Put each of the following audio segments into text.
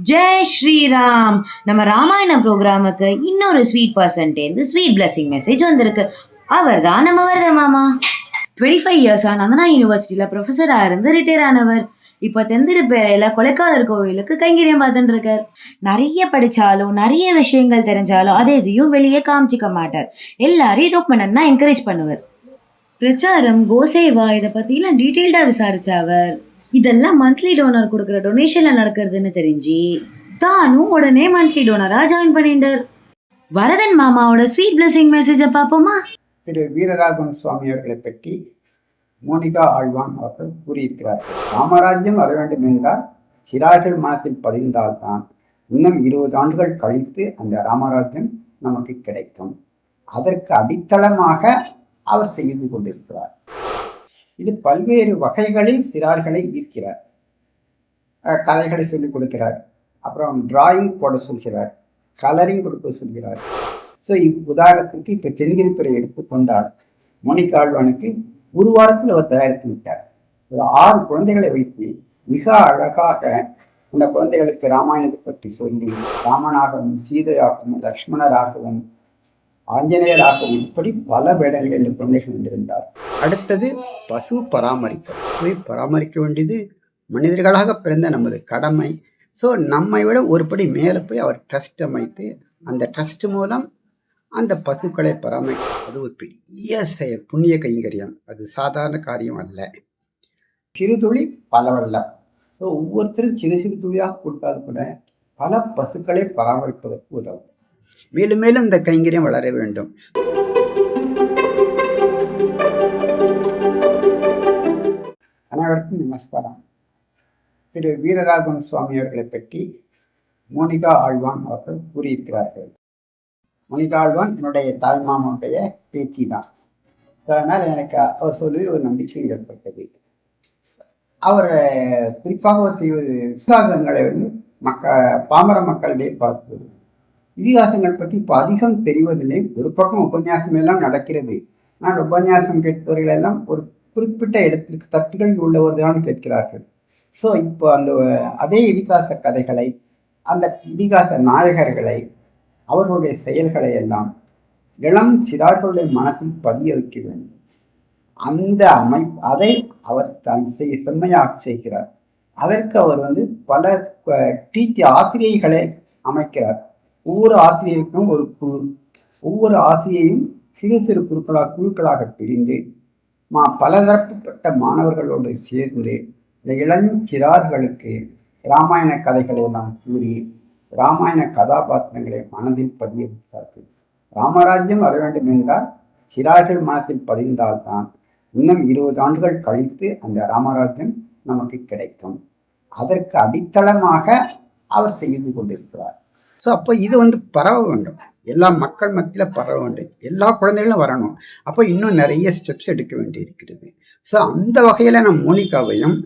ஜெய் ஸ்ரீராம். நம்ம ராமாயணம் ப்ரோக்ராமுக்கு இன்னொரு ஸ்வீட் பர்சன்டேந்து ஸ்வீட் பிளஸிங் மெசேஜ் வந்திருக்கு. அவர் தான் நம்ம வரத மாமா. 25 இயர்ஸா நந்தனா யூனிவர்சிட்டியில ப்ரொஃபஸரா இருந்து ரிட்டையர் ஆனவர். இப்போ தெந்திருப்பேரையில கொலைக்காதர் கோவிலுக்கு கைங்கரியம் பார்த்துட்டு இருக்கார். நிறைய படிச்சாலும் நிறைய விஷயங்கள் தெரிஞ்சாலும் அதை எதையும் வெளியே காமிச்சிக்க மாட்டார். எல்லாரையும் ரொம்ப நன்னா என்கரேஜ் பண்ணுவார். பிரச்சாரம் கோசேவா இதை பத்திலாம் டீட்டெயில்டா விசாரிச்ச அவர் இதெல்லாம் மந்த்லி டோனர் கொடுக்குற டொனேஷன்ல நடக்கிறதுன்னு தெரிஞ்சு தானும் உடனே மந்த்லி டோனரா ஜாயின் பண்ணிட்டார். வரதன் மாமாவோட ஸ்வீட் பிளஸிங் மெசேஜை பார்ப்போமா? திரு வீரராகவன் சுவாமி அவர்களை பற்றி மோனிகா ஆழ்வான் அவர்கள் கூறியிருக்கிறார். ராமராஜ்யம் வர வேண்டும் என்றால் சிறார்கள் மனத்தில் பதிந்தால்தான் இன்னும் 20 ஆண்டுகள் கழித்து அந்த ராமராஜ்யம் நமக்கு கிடைக்கும். அதற்கு அடித்தளமாக அவர் செய்து கொண்டிருக்கிறார். இது பல்வேறு வகைகளில் சிறார்களை ஈர்க்கிறார். கதைகளை சொல்லிக் கொடுக்கிறார், அப்புறம் டிராயிங் போட சொல்கிறார், கலரிங் கொடுக்க சொல்கிறார். ஸோ உதாரணத்துக்கு இப்போ தென்கிரிப்பரை எடுத்துக்கொண்டால் மோனிகா ஆழ்வானுக்கு ஒரு வாரத்தில் அவர் தயாரித்து விட்டார். ஒரு 6 குழந்தைகளை வைத்து மிக அழகாக அந்த குழந்தைகளுக்கு ராமாயணத்தை பற்றி சொல்லி ராமனாகவும் சீதையாகவும் லக்ஷ்மணராகவும் ஆஞ்சநேயராகவும் இப்படி பல வேடங்களில் இந்த குழந்தைகள் வந்திருந்தார். அடுத்தது பசு பராமரிக்க பராமரிக்க வேண்டியது மனிதர்களாக பிறந்த நமது கடமை. ஸோ நம்மை விட ஒருபடி மேலே போய் அவர் ட்ரஸ்ட் அமைத்து அந்த ட்ரஸ்ட் மூலம் அந்த பசுக்களை பராமரிக்க அது ஒரு பெரிய செயல், புண்ணிய கைங்கரியம். அது சாதாரண காரியம் அல்ல. சிறுதுளி பலவல்லம். ஸோ ஒவ்வொருத்தரும் சிறு சிறு துளியாக கொடுத்தால் கூட பல பசுக்களை பராமரிப்பதற்கு உதவும். மேலும் மேலும் இந்த கைங்கரியம் வளர வேண்டும். அனைவருக்கும் நமஸ்காரம். திரு வீரராகவன் சுவாமி அவர்களை பற்றி மோனிகா ஆழ்வான் அவர்கள் கூறியிருக்கிறார்கள். மோனிகா ஆழ்வான் என்னுடைய தாய்மாமனுடைய பேத்தி தான். அதனால் எனக்கு அவர் சொல்லி ஒரு நம்பிக்கை ஏற்பட்டது. அவர் குறிப்பாக அவர் செய்வது விசுவாசங்களை பாமர மக்களிடையே பார்ப்பது. இதிகாசங்கள் பற்றி இப்போ அதிகம் தெரிவதில்லை. ஒரு பக்கம் உபன்யாசம் எல்லாம் நடக்கிறது. ஆனால் உபன்யாசம் கேட்பவர்கள் எல்லாம் ஒரு குறிப்பிட்ட இடத்திற்கு தட்டுகளில் உள்ளவர்களான் கேட்கிறார்கள். ஸோ இப்போ அந்த அதே இதிகாச கதைகளை, அந்த இதிகாச நாயகர்களை, அவர்களுடைய செயல்களை எல்லாம் இளம் சிறார்களுடைய மனத்தில் பதிய வைக்க வேண்டும். அந்த அதை அவர் தான் செம்மையாக செய்கிறார். அதற்கு அவர் பல ஆசிரியர்களை அமைக்கிறார். ஒவ்வொரு ஆசிரியருக்கும் ஒரு குழு, ஒவ்வொரு ஆசிரியையும் சிறு சிறு குழுக்களாக பிரிந்து பலதரப்பட்ட மாணவர்களோடு சேர்ந்து இந்த இளஞ்சிறார்களுக்கு இராமாயண கதைகளை எல்லாம் கூறி இராமாயண கதாபாத்திரங்களை மனதில் பதிய வைத்தார்கள். ராமராஜ்யம் வர வேண்டும் என்றால் சிறார்கள் மனத்தில் பதிந்தால்தான் இன்னும் 20 ஆண்டுகள் கழித்து அந்த ராமராஜ்யம் நமக்கு கிடைக்கும். அதற்கு அடித்தளமாக அவர் செய்து கொண்டிருக்கிறார். ஸோ அப்போ இது பரவ வேண்டும், எல்லா மக்கள் மத்தியில் பரவ வேண்டும், எல்லா குழந்தைகளும் வரணும். அப்போ இன்னும் நிறைய ஸ்டெப்ஸ் எடுக்க வேண்டி இருக்கிறது. ஸோ அந்த வகையில் நான் மோனிகாவையும்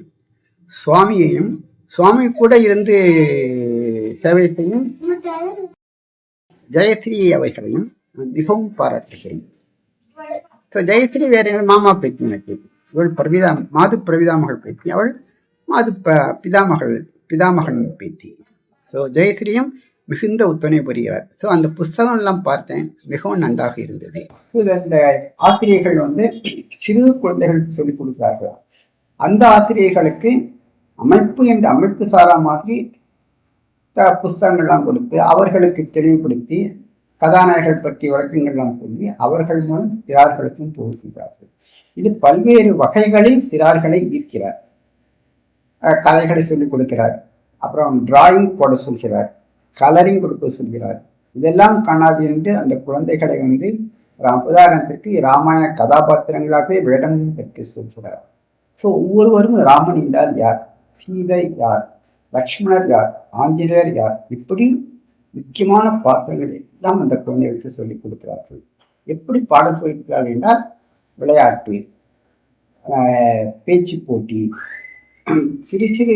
சுவாமியையும், சுவாமி கூட இருந்து சேவை செய்யும் ஜெயஸ்ரீ அவைகளையும் மிகவும் பாராட்டுகிறேன். ஸோ ஜெயஸ்ரீ வேற மாமா பேத்தி எனக்கு, இவள் மாது பிரவிதா மகள் பேத்தி, அவள் மாது பிதாமகன் பேத்தி. ஸோ ஜெயஸ்ரீயும் மிகுந்த ஒத்துழைப்பு புரிகிறார். ஸோ அந்த புஸ்தகம் எல்லாம் பார்த்தேன், மிகவும் நன்றாக இருந்தது. இந்த ஆசிரியர்கள் சிறு குழந்தைகளுக்கு சொல்லிக் கொடுக்கிறார்கள். அந்த ஆசிரியர்களுக்கு அமைப்பு சாரா மாதிரி புஸ்தகங்கள்லாம் கொடுத்து அவர்களுக்கு தெளிவுபடுத்தி கதாநாயகர்கள் பற்றிய வழக்கங்கள்லாம் சொல்லி அவர்கள் மூலம் சிறார்களுக்கும் போகிறார்கள். இது பல்வேறு வகைகளில் சிறார்களை ஈர்க்கிறார். கதைகளை சொல்லிக் கொடுக்கிறார், அப்புறம் டிராயிங் போட சொல்கிறார், கலரிங் கொடுக்க சொல்கிறார். இதெல்லாம் காணாது என்று அந்த குழந்தைகளை உதாரணத்திற்கு ராமாயண கதாபாத்திரங்களாகவே வேடம் பெற்று சொல்கிறார். ஸோ ஒவ்வொருவரும் ராமன் என்றால் யார், சீதை யார், லக்ஷ்மணர் யார், ஆஞ்சநேயர் யார், இப்படி முக்கியமான பாத்திரங்கள் எல்லாம் அந்த குழந்தைகளுக்கு சொல்லிக் கொடுக்கிறார்கள். எப்படி பாடம் சொல்லியிருக்கிறார்கள் என்றால் விளையாட்டு, பேச்சு போட்டி, சிறு சிறு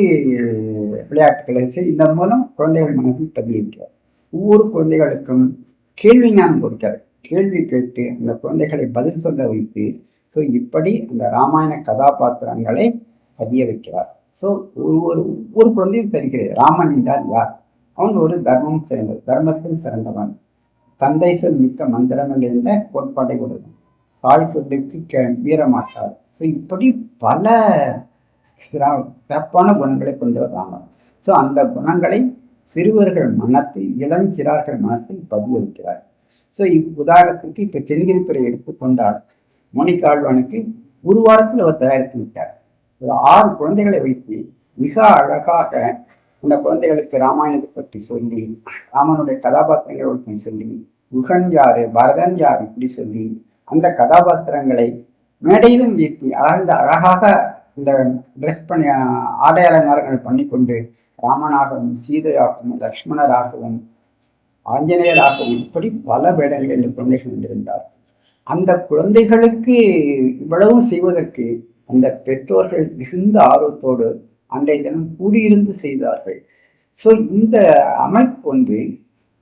விளையாட்டுகளை இந்த மூலம் குழந்தைகள் மனதில் பதியிருக்கிறார். ஒவ்வொரு குழந்தைகளுக்கும் கேள்வி ஞானம் கொடுக்கிறார். கேள்வி கேட்டு அந்த குழந்தைகளை பதில் சொல்ல வைத்து ஸோ இப்படி அந்த ராமாயண கதாபாத்திரங்களை பதிய வைக்கிறார். ஸோ ஒவ்வொரு குழந்தையும் தெரிகிறது ராமன் என்றால் யார், அவன் ஒரு தர்மத்தில் சிறந்தவன். தந்தை சொல் மிக்க மந்திரங்கள் என்ற கோட்பாட்டை கொடுக்கும். தாய் சொல்லுக்கு மீறமாட்டார். இப்படி பல சிறப்பான குணங்களை கொண்டு வர்றாங்க. ஸோ அந்த குணங்களை சிறுவர்கள் மனத்தில், இளஞ்சிறார்கள் மனத்தில் பதிய வைக்கிறார். ஸோ உதாரணத்துக்கு இப்ப தென்கிரிப்பரை எடுத்துக்கொண்டால் மோனிகா ஆழ்வானுக்கு ஒரு வாரத்தில் அவர் தயாரித்து விட்டார். ஒரு 6 குழந்தைகளை வைத்து மிக அழகாக அந்த குழந்தைகளுக்கு ராமாயணத்தை பற்றி சொல்லி, ராமனுடைய கதாபாத்திரங்களை சொல்லி, குகன் யாரு, பரதன் யார் இப்படி சொல்லி அந்த கதாபாத்திரங்களை மேடையிலும் வீட்டி அழகாக இந்த ட்ரெஸ் பண்ணி ஆடை அலங்காரங்கள் பண்ணி கொண்டு ராமனாகவும் சீதையாகவும் லக்ஷ்மணராகவும் ஆஞ்சநேயராகவும் இப்படி பல வேடங்களில் இந்த குழந்தைகள் வந்திருந்தார். அந்த குழந்தைகளுக்கு இவ்வளவும் செய்வதற்கு அந்த பெற்றோர்கள் மிகுந்த ஆர்வத்தோடு அன்றைய தினம் கூடியிருந்து செய்தார்கள். ஸோ இந்த அமைப்பு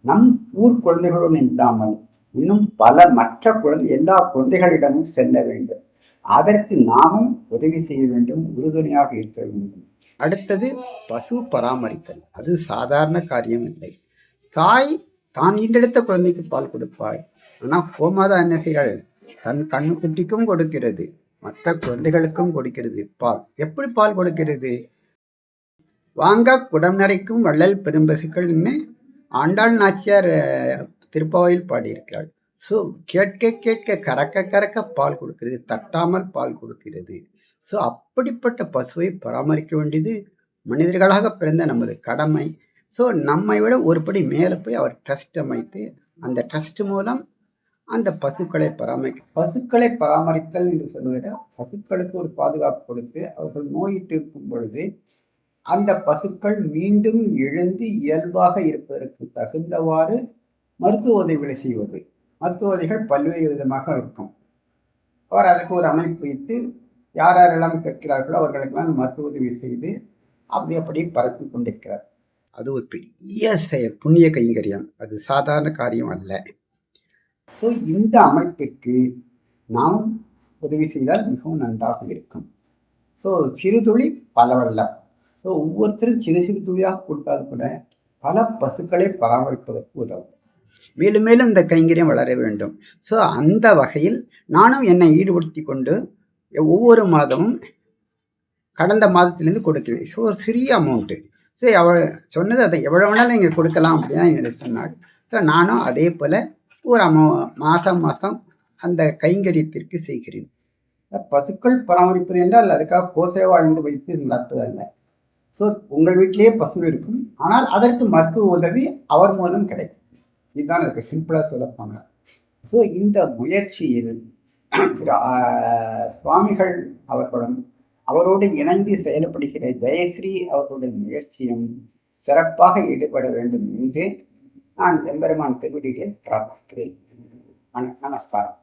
நம் ஊர் குழந்தைகளுடன் இல்லாமல் இன்னும் பல மற்ற எல்லா குழந்தைகளிடமும் செல்ல வேண்டும். அதற்கு நாமும் உதவி செய்ய வேண்டும், உறுதுணையாக இருக்க வேண்டும். அடுத்தது பசு பராமரித்தல். அது சாதாரண காரியம் இல்லை. தாய் தான் ஈண்டெடுத்த குழந்தைக்கு பால் கொடுப்பாள். ஆனா கோமாதா என்ன செய்கிறாள்? தன் கண்ணுக்குட்டிக்கும் கொடுக்கிறது, மற்ற குழந்தைகளுக்கும் கொடுக்கிறது பால். எப்படி பால் கொடுக்கிறது? வாங்க குடம் நிறைக்கும் வள்ளல் பெரும்பசுக்கள்னு ஆண்டாள் நாச்சியார் திருப்பாவையில் பாடியிருக்கிறாள். ஸோ கேட்க கேட்க கறக்க கறக்க பால் கொடுக்கிறது, தட்டாமல் பால் கொடுக்கிறது. ஸோ அப்படிப்பட்ட பசுவை பராமரிக்க வேண்டியது மனிதர்களாக பிறந்த நமது கடமை. ஸோ நம்மை விட ஒருபடி மேலே போய் அவர் ட்ரஸ்ட் அமைத்து அந்த ட்ரஸ்ட் மூலம் அந்த பசுக்களை பராமரித்தல் என்று சொல்வதை பசுக்களுக்கு ஒரு பாதுகாப்பு கொடுத்து அவர்கள் நோயிட்டு இருக்கும் பொழுது அந்த பசுக்கள் மீண்டும் எழுந்து இயல்பாக இருப்பதற்கு தகுந்தவாறு மருத்துவ உதவிகளை செய்வது. மருத்துவ உதவிகள் பல்வேறு விதமாக இருக்கும். அவர் அதற்கு ஒரு அமைப்பு வைத்து யார் யாரெல்லாம் கேட்கிறார்களோ அவர்களுக்கெல்லாம் மருத்துவ உதவி செய்து அப்படி பரப்பி கொண்டிருக்கிறார். அது ஒரு பெரிய செயல், புண்ணிய கைங்கரியம். அது சாதாரண காரியம் அல்ல. ஸோ இந்த அமைப்பிற்கு நாம் உதவி செய்தால் மிகவும் நன்றாக இருக்கும். ஸோ சிறுதுளி பலவல்ல. ஸோ ஒவ்வொருத்தரும் சிறு சிறு துளியாக கொடுத்தால் கூட பல பசுக்களை பராமரிப்பதற்கு உதவும். மேலும் மேலும் இந்த கைங்கரியம் வளர வேண்டும். ஸோ அந்த வகையில் நானும் என்னை ஈடுபடுத்தி கொண்டு ஒவ்வொரு மாதமும் கடந்த மாதத்திலேருந்து கொடுக்கிறேன். ஸோ ஒரு சிறிய அமௌண்ட்டு. ஸோ அவள் சொன்னது அதை எவ்வளோ வேணாலும் நீங்கள் கொடுக்கலாம் அப்படின்னு என்னிடம் சொன்னாள். ஸோ நானும் அதே போல் ஒரு மாதம் அந்த கைங்கரியத்திற்கு செய்கிறேன். பசுக்கள் பராமரிப்பது என்றால் அதுக்காக கோசேவா என்று வைத்து நடப்பதல்ல. ஸோ உங்கள் வீட்டிலேயே பசு இருக்கும், ஆனால் அதற்கு மருத்துவ உதவி அவர் மூலம் கிடைக்கும். இதுதான் அதுக்கு சிம்பிளாக சொல்லப்பாங்க. ஸோ இந்த முயற்சியில் சுவாமிகள் அவர்களும் அவரோடு இணைந்து செயல்படுகிற ஜெயஸ்ரீ அவர்களுடைய முயற்சியும் சிறப்பாக ஈடுபட வேண்டும் என்று நான் எம்பெருமான் திருவடியை பிரார்த்திக்கிறேன். நமஸ்காரம்.